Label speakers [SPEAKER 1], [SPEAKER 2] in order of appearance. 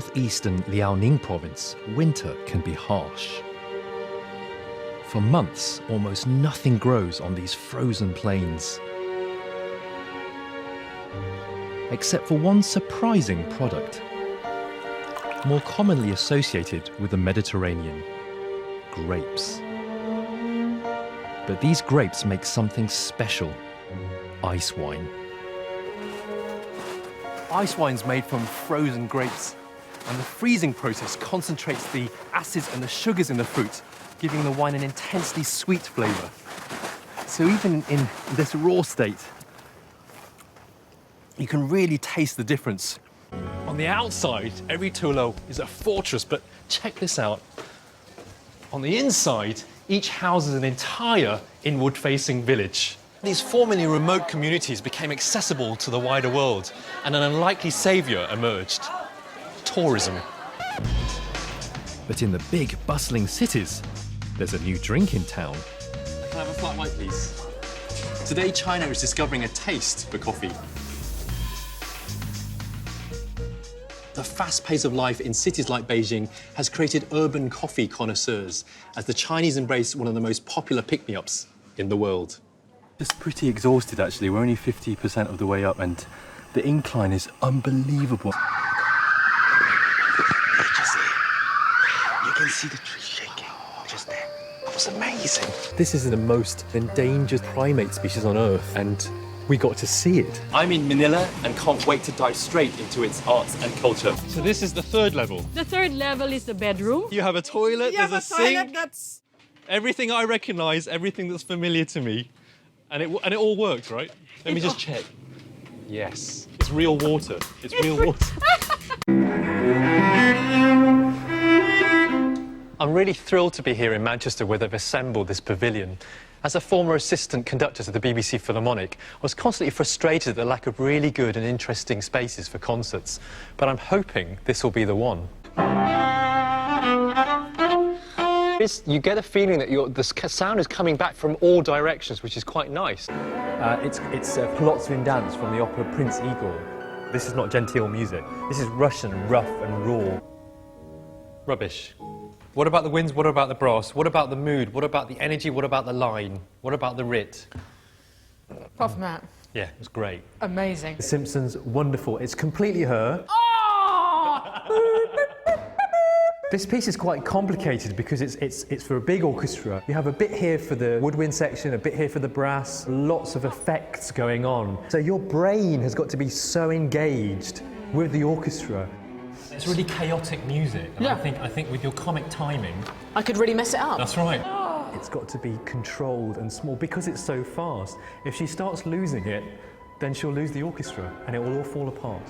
[SPEAKER 1] northeastern Liaoning province, winter can be harsh. For months, almost nothing grows on these frozen plains, except for one surprising product, more commonly associated with the Mediterranean: grapes. But these grapes make something special: ice wine.
[SPEAKER 2] Ice wine's made from frozen grapes, and the freezing process concentrates the acids and the sugars in the fruit, giving the wine an intensely sweet flavour. So even in this raw state, you can really taste the difference. On the outside, every tulo is a fortress, but check this out. On the inside, each houses an entire inward-facing village. These formerly remote communities became accessible to the wider world, and an unlikely saviour emerged: tourism.
[SPEAKER 1] But in the big, bustling cities, there's a new drink in town.
[SPEAKER 2] Can I have a flat white, please? Today, China is discovering a taste for coffee. The fast pace of life in cities like Beijing has created urban coffee connoisseurs, as the Chinese embrace one of the most popular pick-me-ups in the world. Just pretty exhausted, actually. We're only 50% of the way up, and the incline is unbelievable.
[SPEAKER 3] You can see the tree shaking just there. That was amazing.
[SPEAKER 2] This is the most endangered primate species on Earth, and we got to see it. I'm in Manila and can't wait to dive straight into its arts and culture. So this is the third level.
[SPEAKER 4] The third level is the bedroom.
[SPEAKER 2] You have a toilet, there's a sink.
[SPEAKER 4] That's...
[SPEAKER 2] Everything I recognise, everything that's familiar to me. And it all works, right? Let me just check. Yes, it's real water. It's real water. I'm really thrilled to be here in Manchester, where they've assembled this pavilion. As a former assistant conductor to the BBC Philharmonic, I was constantly frustrated at the lack of really good and interesting spaces for concerts. But I'm hoping this will be the one. You get a feeling that the sound is coming back from all directions, which is quite nice.
[SPEAKER 5] It's Palazzo dance from the opera Prince Igor.
[SPEAKER 2] This is not genteel music.
[SPEAKER 5] This is Russian, rough and raw.
[SPEAKER 2] Rubbish. What about the winds? What about the brass? What about the mood? What about the energy? What about the line? What about the writ?
[SPEAKER 4] Puff Matt.
[SPEAKER 2] Yeah, it was great.
[SPEAKER 4] Amazing.
[SPEAKER 5] The Simpsons, wonderful. It's completely her. This piece is quite complicated because it's for a big orchestra. You have a bit here for the woodwind section, a bit here for the brass, lots of effects going on. So your brain has got to be so engaged with the orchestra.
[SPEAKER 2] It's really chaotic music. And
[SPEAKER 4] Yeah.
[SPEAKER 2] I think with your comic timing...
[SPEAKER 4] I could really mess it up.
[SPEAKER 2] That's right.
[SPEAKER 5] It's got to be controlled and small because it's so fast. If she starts losing it, then she'll lose the orchestra and it will all fall apart.